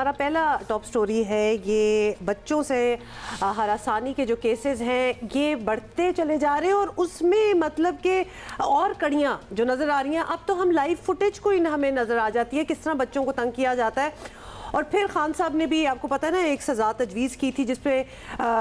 हमारा पहला top story है, ये बच्चों से हरासानी के जो केसेस हैं ये बढ़ते चले जा रहे हैं और उसमें मतलब कि और कड़ियाँ जो नज़र आ रही हैं। अब तो हम लाइव फुटेज को ही हमें नज़र आ जाती है किस तरह बच्चों को तंग किया जाता है। और फिर खान साहब ने भी, आपको पता है ना, एक सज़ा तजवीज़ की थी जिसपे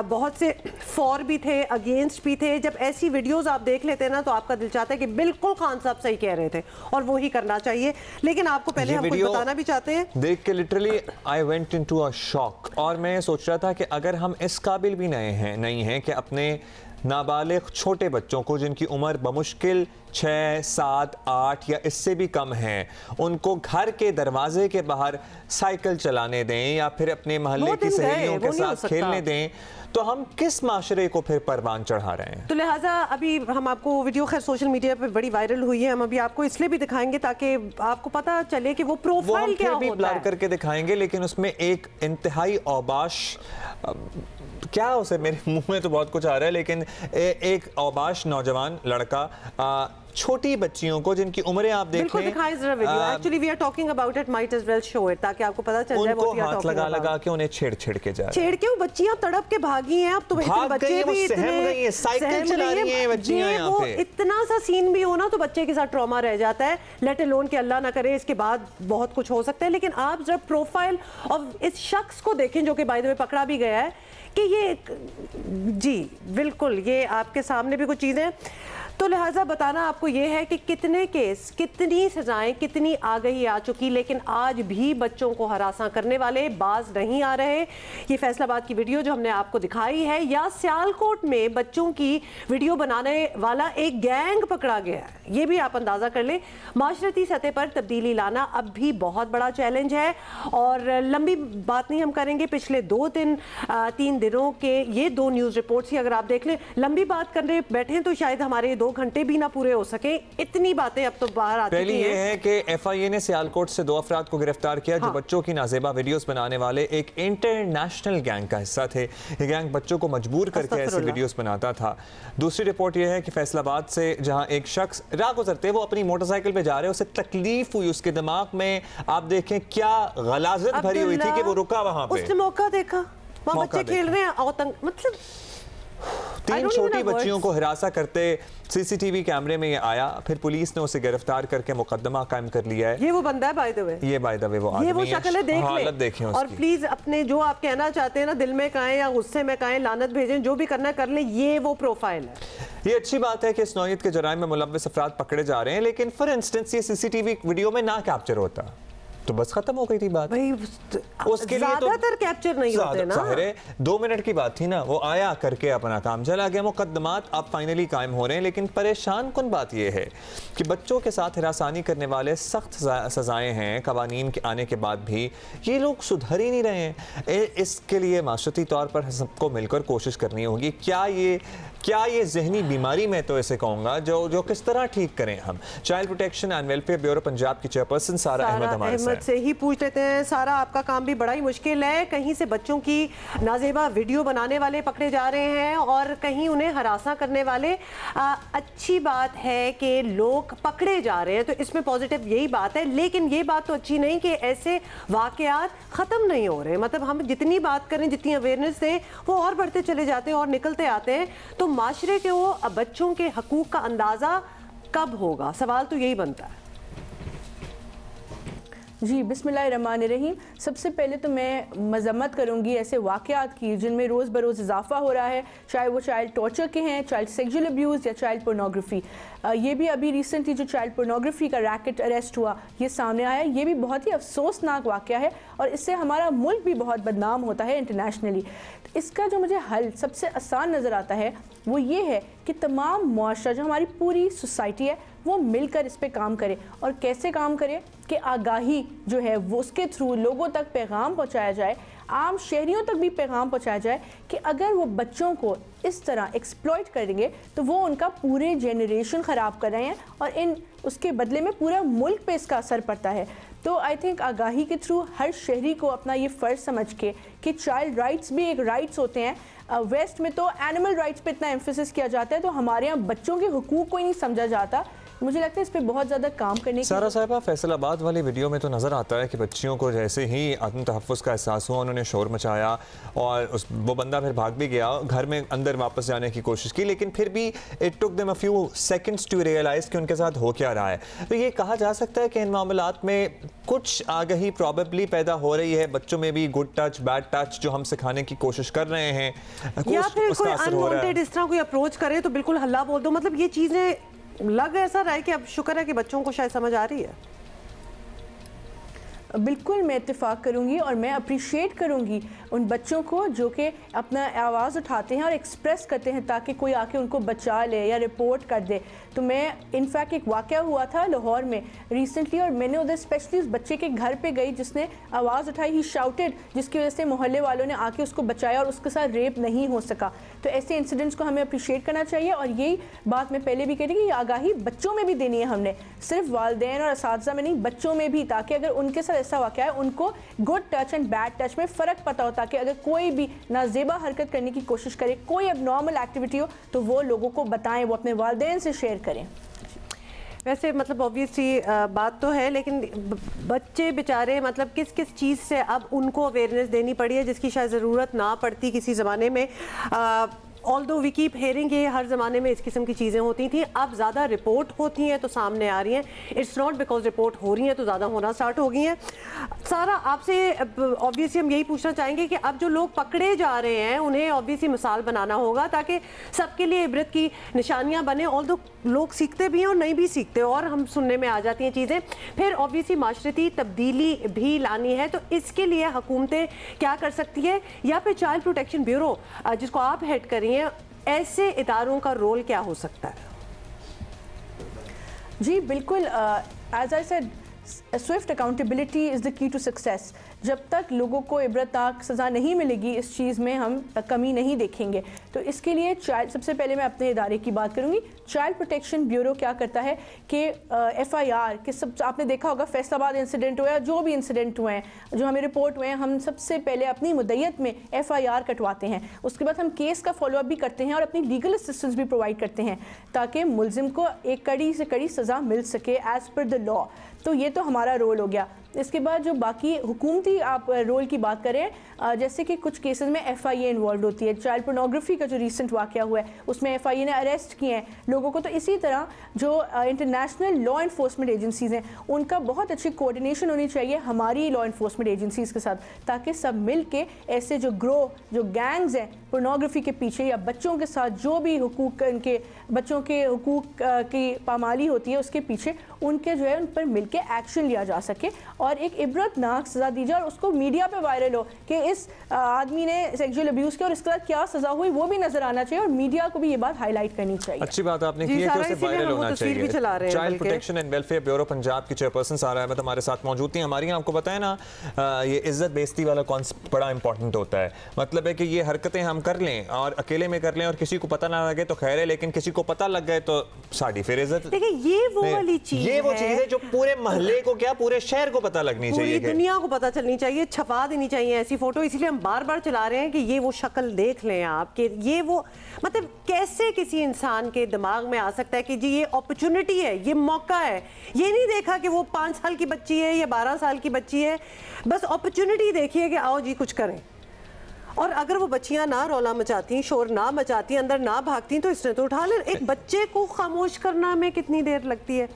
बहुत से फॉर भी थे, अगेंस्ट भी थे। जब ऐसी वीडियोस आप देख लेते हैं ना तो आपका दिल चाहता है कि बिल्कुल खान साहब सही कह रहे थे और वो ही करना चाहिए। लेकिन आपको पहले हम कुछ बताना भी चाहते हैं। देख के literally I went into a shock और मैं सोच रहा था कि अगर हम इस काबिल भी नहीं हैं कि अपने नाबालिग छोटे बच्चों को जिनकी उम्र बमुश्किल 6, 7, 8 या इससे भी कम है, उनको घर के दरवाजे के बाहर साइकिल चलाने दें या फिर अपने मोहल्ले की सहेलियों के साथ खेलने दें, तो हम किस माशरे को फिर परवान चढ़ा रहे हैं। तो लिहाजा अभी हम आपको वीडियो खैर सोशल मीडिया पे बड़ी वायरल हुई है, हम अभी आपको इसलिए भी दिखाएंगे ताकि आपको पता चले कि वो प्रोफाइल क्या होता है। ब्लर करके दिखाएंगे, लेकिन उसमें एक इंतहाई औबाश, क्या उसे, मेरे मुंह में तो बहुत कुछ आ रहा है, लेकिन एक औबाश नौजवान लड़का छोटी बच्चियों को जिनकी उम्रें आप देख लें, दिखाएं जरा video. Actually we are talking about it, might as well show it ताकि आपको पता चल जाए वो हाथ लगा के उन्हें छेड़ के जा रहे हैं। छेड़ के वो बच्चियां तड़प के भागी हैं। अब तो बच्चे भी इतने साइकिल चला रही हैं बच्चियां यहाँ पे। इतना सा सीन भी हो ना तो बच्चे के साथ ट्रॉमा रह जाता है। लेट अलोन कि अल्लाह ना करे इसके बाद बहुत कुछ हो सकता है। लेकिन आप जब प्रोफाइल और इस शख्स को देखें जो कि बाय द वे पकड़ा भी गया है कि ये जी बिल्कुल ये आपके सामने भी कुछ चीज़ें, तो लिहाजा बताना आपको ये है कि कितने केस, कितनी सजाएं, कितनी आगही आ चुकी, लेकिन आज भी बच्चों को हरासा करने वाले बाज नहीं आ रहे। ये फैसलाबाद की वीडियो जो हमने आपको दिखाई है, या सियालकोट में बच्चों की वीडियो बनाने वाला एक गैंग पकड़ा गया है, ये भी आप अंदाज़ा कर लें। माशरती सतह पर तब्दीली लाना अब भी बहुत बड़ा चैलेंज है और लंबी बात नहीं हम करेंगे। पिछले 2-3 दिनों के ये 2 न्यूज़ रिपोर्ट्स ही अगर आप देख लें, लंबी बात करने बैठे तो शायद हमारे 2 घंटे भी ना पूरे हो सके, इतनी बातें अब तो बाहर आती हैं। पहली ये है कि एफआईए ने सियालकोट से 2 अफराद को गिरफ्तार किया जो बच्चों की नाजेबा वीडियोस बनाने वाले एक इंटरनेशनल गैंग का हिस्सा थे। ये गैंग बच्चों को मजबूर करके ऐसे वीडियोस बनाता था। दूसरी रिपोर्ट ये है कि फैसलाबाद से जहां एक शख्स राह गुजरते वो अपनी मोटरसाइकिल पे जा रहे, उसे तकलीफ हुई, उसके दिमाग में आप देखें क्या गलाजत भरी हुई थी कि वो रुका वहां पे। उसने मौका देखा, वहां बच्चे खेल रहे हैं, मतलब 3 छोटी बच्चियों को हिरासा करते सीसीटीवी कैमरे में ये आया, फिर पुलिस ने उसे गिरफ्तार करके मुकदमा कायम कर लिया है। ये वो बंदा है बाय द वे, ये बाय द वे वो आदमी है, ये वो शक्ल है, देख हालत देखें उसकी। और प्लीज अपने जो आप कहना चाहते हैं ना, दिल में कहें या गुस्से में कहें, लानत भेजें, जो भी करना है कर लें, ये वो प्रोफाइल है। ये अच्छी बात है कि इस नौयत के जराइम में मुलव्वस अफराद पकड़े जा रहे हैं, लेकिन फॉर इंस्टेंस ये सीसीटीवी वीडियो में ना कैप्चर होता तो बस खत्म हो गई थी बात। भाई उसके लिए ज्यादातर कैप्चर नहीं होते ना, ज़ाहिर है 2 मिनट की बात थी ना, वो आया करके अपना काम चला गया। मुकदमात अब फाइनली कायम हो रहे हैं, लेकिन परेशान कुन बात यह है कि बच्चों के साथ हिरासानी करने वाले सख्त सजाएं हैं कवानीन के आने के बाद भी, ये लोग सुधर ही नहीं रहे हैं। इसके लिए माशरती तौर पर सबको मिलकर कोशिश करनी होगी। क्या ये जहनी बीमारी, मैं तो इसे कहूँगा, जो किस तरह ठीक करें हम। Child protection and welfare bureau Punjab की चेयरपर्सन सारा अहमद हमारे साथ से ही पूछ लेते हैं। सारा, आपका काम भी बड़ा ही मुश्किल है, कहीं से बच्चों की नाजेबा वीडियो बनाने वाले पकड़े जा रहे हैं और कहीं उन्हें हरासा करने वाले। अच्छी बात है कि लोग पकड़े जा रहे हैं, तो इसमें पॉजिटिव यही बात है, लेकिन ये बात तो अच्छी नहीं कि ऐसे वाकयात ख़त्म नहीं हो रहे। मतलब हम जितनी बात करें, जितनी अवेयरनेस दें, वो और बढ़ते चले जाते हैं और निकलते आते हैं। तो माशरे के वो बच्चों के हकूक़ का अंदाज़ा कब होगा, सवाल तो यही बनता है। जी बिस्मिल्लाहिर्रहमानिर्रहीम। सबसे पहले तो मैं मजम्मत करूंगी ऐसे वाक़यात की जिनमें रोज़ बरोज़ इजाफा हो रहा है, चाहे वो चाइल्ड टॉर्चर के हैं, चाइल्ड सेक्सुअल अब्यूज़ या चाइल्ड पोर्नोग्राफी। ये भी अभी रिसेंटली जो चाइल्ड पोर्नोग्राफी का रैकेट अरेस्ट हुआ, ये सामने आया, ये भी बहुत ही अफसोसनाक वाक़या है और इससे हमारा मुल्क भी बहुत बदनाम होता है इंटरनेशनली। तो इसका जो मुझे हल सबसे आसान नज़र आता है वो ये है कि तमाम मुआशरा, जो हमारी पूरी सोसाइटी है, वो मिलकर इस पे काम करे। और कैसे काम करे कि आगाही जो है वो उसके थ्रू लोगों तक पैगाम पहुंचाया जाए, आम शहरियों तक भी पैगाम पहुंचाया जाए कि अगर वो बच्चों को इस तरह एक्सप्लॉइट करेंगे तो वो उनका पूरे जेनरेशन ख़राब कर रहे हैं और उसके बदले में पूरा मुल्क पे इसका असर पड़ता है। तो आई थिंक आगाही के थ्रू हर शहरी को अपना ये फ़र्ज़ समझ के कि चाइल्ड राइट्स भी एक राइट्स होते हैं। वेस्ट में तो एनिमल राइट्स पे इतना एम्फेसिस किया जाता है, तो हमारे यहाँ बच्चों के हुकूक को ही नहीं समझा जाता मुझे लगता है इस पर बहुत ज़्यादा काम करने की। सारा साहिबा, फैसलाबाद वाली वीडियो में तो नज़र आता है कि बच्चियों को जैसे ही आत्म तहफ़्फ़ुज़ का एहसास हुआ उन्होंने शोर मचाया और वो बंदा फिर भाग भी गया, घर में अंदर वापस जाने की कोशिश की, लेकिन फिर भी it took them a few seconds to realise कि उनके साथ हो क्या रहा है। तो ये कहा जा सकता है कि इन मामलात में कुछ आगही प्रॉबेबली पैदा हो रही है, बच्चों में भी गुड टच बैड टच जो हम सिखाने की कोशिश कर रहे हैं, या फिर कोई अनवांटेड इस तरह कोई अप्रोच करे तो बिल्कुल हल्ला बोल दो। मतलब ये चीजें लग ऐसा रहा है कि अब शुक्र है कि बच्चों को शायद समझ आ रही है। बिल्कुल मैं इत्तेफाक करूंगी और मैं अप्रिशिएट करूंगी उन बच्चों को जो कि अपना आवाज़ उठाते हैं और एक्सप्रेस करते हैं ताकि कोई आके उनको बचा ले या रिपोर्ट कर दे। तो मैं इनफैक्ट एक वाक़या हुआ था लाहौर में रिसेंटली और मैंने उधर स्पेशली उस बच्चे के घर पे गई जिसने आवाज़ उठाई, ही शाउटेड, जिसकी वजह से मोहल्ले वालों ने आके उसको बचाया और उसके साथ रेप नहीं हो सका। तो ऐसे इंसिडेंट्स को हमें अप्रिशिएट करना चाहिए और यही बात मैं पहले भी कह रही कि ये आगाही बच्चों में भी देनी है हमने, सिर्फ वालिदैन और असातिज़ा में नहीं, बच्चों में भी, ताकि अगर उनके साथ ऐसा वाक़या है उनको good touch and bad touch में फ़र्क पता हो, ताकि अगर कोई भी नाजेबा हरकत करने की कोशिश करे, कोई अबनॉर्मल एक्टिविटी हो तो वो लोगों को बताएं, वो अपने वालिदैन से शेयर करें। वैसे मतलब ऑब्वियसली बात तो है, लेकिन बच्चे बेचारे मतलब किस किस चीज़ से अब उनको अवेयरनेस देनी पड़ी है जिसकी शायद ज़रूरत ना पड़ती किसी ज़माने में। ऑल्दो वी कीप हेयरिंग ये हर ज़माने में इस किस्म की चीज़ें होती थी, अब ज़्यादा रिपोर्ट होती हैं तो सामने आ रही हैं। इट्स नॉट बिकॉज रिपोर्ट हो रही हैं तो ज़्यादा होना स्टार्ट हो गई हैं। सारा आपसे ऑब्वियसली हम यही पूछना चाहेंगे कि अब जो लोग पकड़े जा रहे हैं उन्हें ऑब्वियसली मिसाल बनाना होगा ताकि सबके लिए इबरत की निशानियाँ बने। ऑल्दो लोग सीखते भी हैं और नहीं भी सीखते और हम सुनने में आ जाती हैं चीज़ें। फिर ऑब्वियसली माशरती तब्दीली भी लानी है, तो इसके लिए हुकूमतें क्या कर सकती है, या फिर चाइल्ड प्रोटेक्शन ब्यूरो जिसको आप हेड करिए, ऐसे इदारों का रोल क्या हो सकता है? जी बिल्कुल, as I said swift accountability is the key to success. जब तक लोगों को इबरतनाक सज़ा नहीं मिलेगी इस चीज़ में हम कमी नहीं देखेंगे। तो इसके लिए सबसे पहले मैं अपने इदारे की बात करूँगी। चाइल्ड प्रोटेक्शन ब्यूरो क्या करता है कि FIR के सब आपने देखा होगा, फैसलाबाद इंसिडेंट हुआ, जो भी इंसिडेंट हुए हैं जो हमें रिपोर्ट हुए हैं, हम सबसे पहले अपनी मुद्दत में FIR कटवाते हैं। उसके बाद हम केस का फॉलोअप भी करते हैं और अपनी लीगल असिस्टेंस भी प्रोवाइड करते हैं ताकि मुलजिम को एक कड़ी से कड़ी सज़ा मिल सके एज़ पर द लॉ। तो ये तो हमारा रोल हो गया। इसके बाद जो बाकी हुकूमती आप रोल की बात करें, जैसे कि कुछ केसेस में FIA इन्वॉल्व होती है। चाइल्ड पोर्नोग्राफी का जो रीसेंट वाक़या हुआ है उसमें FIA ने अरेस्ट किए हैं लोगों को। तो इसी तरह जो इंटरनेशनल लॉ इन्फोर्समेंट एजेंसीज़ हैं उनका बहुत अच्छी कोऑर्डिनेशन होनी चाहिए हमारी लॉ इन्फोर्समेंट एजेंसीज़ के साथ, ताकि सब मिल के ऐसे जो जो गैंग्स हैं पोर्नोग्राफी के पीछे या बच्चों के साथ जो भी हुकूक उनके बच्चों के हुकूक की पामाली होती है उसके पीछे उनके जो है उन पर मिल के एक्शन लिया जा सके और एक इबरतनाक सज़ा दी जाए और उसको मीडिया पे वायरल हो कि इस आदमी ने सेक्सुअल अब्यूज़ किया और इसके बाद क्या सज़ा हुई वो भी नज़र आना चाहिए और मीडिया को भी ये बात हाईलाइट करनी चाहिए। अच्छी बात आपने की है कि उसे वायरल होना चाहिए। Child protection and welfare bureau Punjab की चेयरपर्सन सारा अहमद हमारे साथ मौजूद थी। हमारी आपको बताया ना, ये इज्जत बेइज्जती वाला कॉन्सेप्ट बड़ा इंपॉर्टेंट होता है। मतलब है कि ये हरकतें हम कर लें और अकेले में कर लें और किसी को पता ना लगे तो खैर है, लेकिन किसी को पता लग गए तो साड़ी फिर इज्जत। देखिए ये वो वाली चीज है जो पूरे महल्ले को क्या पूरे शहर को पता लगनी चाहिए, पूरी दुनिया को पता चलनी चाहिए, छपा देनी चाहिए ऐसी फोटो। इसलिए हम बार बार चला रहे हैं कि ये वो शक्ल देख लें आप कि ये वो, मतलब कैसे किसी इंसान के दिमाग में आ सकता है कि जी ये अपॉर्चुनिटी है, ये मौका है। ये नहीं देखा कि वो 5 साल की बच्ची है या 12 साल की बच्ची है, बस अपॉर्चुनिटी देखिए कि आओ जी कुछ करें। और अगर वो बच्चियां ना रौला मचाती, शोर ना मचाती, अंदर ना भागती तो इसने तो उठा ले। एक बच्चे को खामोश करना में कितनी देर लगती है।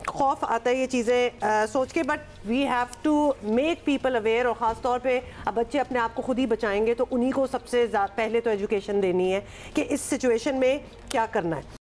खौफ आता है ये चीज़ें सोच के, but we have to make people aware. और ख़ास तौर पे अब बच्चे अपने आप को खुद ही बचाएंगे तो उन्हीं को सबसे पहले तो एजुकेशन देनी है कि इस सिचुएशन में क्या करना है।